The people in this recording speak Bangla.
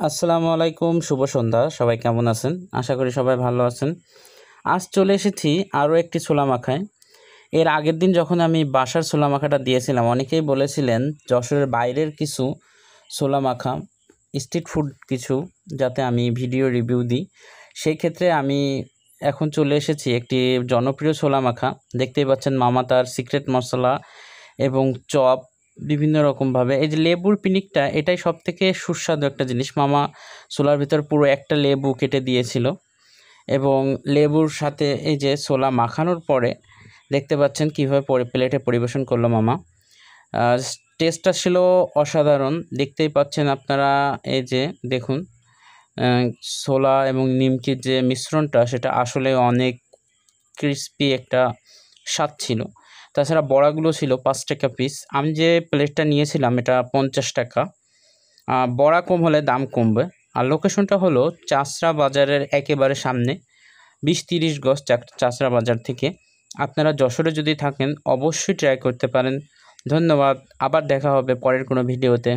আসসালামু আলাইকুম, শুভ সন্ধ্যা। সবাই কেমন আছেন? আশা করি সবাই ভালো আছেন। আজ চলে এসেছি আরও একটি ছোলা মাখায়। এর আগের দিন যখন আমি বাসার ছোলা মাখাটা দিয়েছিলাম, অনেকেই বলেছিলেন যশোরের বাইরের কিছু ছোলা মাখা, স্ট্রিট ফুড কিছু, যাতে আমি ভিডিও রিভিউ দিই। সেই ক্ষেত্রে আমি এখন চলে এসেছি একটি জনপ্রিয় ছোলা মাখা। দেখতেই পাচ্ছেন মামা তার সিক্রেট মশলা এবং চপ বিভিন্ন রকমভাবে, এই যে লেবুর পিনিকটা, এটাই সবথেকে সুস্বাদু একটা জিনিস। মামা ছোলার ভিতর পুরো একটা লেবু কেটে দিয়েছিল এবং লেবুর সাথে এই যে ছোলা মাখানোর পরে দেখতে পাচ্ছেন কীভাবে প্লেটে পরিবেশন করলো মামা। টেস্টটা ছিল অসাধারণ। দেখতেই পাচ্ছেন আপনারা, এই যে দেখুন, ছোলা এবং নিমকির যে মিশ্রণটা, সেটা আসলে অনেক ক্রিস্পি একটা স্বাদ ছিল। তাছাড়া বড়াগুলো ছিল 5 টাকা পিস। আমি যে প্লেটটা নিয়েছিলাম এটা 50 টাকা। বড়া কম হলে দাম কমবে। আর লোকেশনটা হলো চাচরা বাজারের একেবারে সামনে, 20-30 গজ চাচরা বাজার থেকে। আপনারা যশোরে যদি থাকেন অবশ্যই ট্রাই করতে পারেন। ধন্যবাদ। আবার দেখা হবে পরের কোনো ভিডিওতে।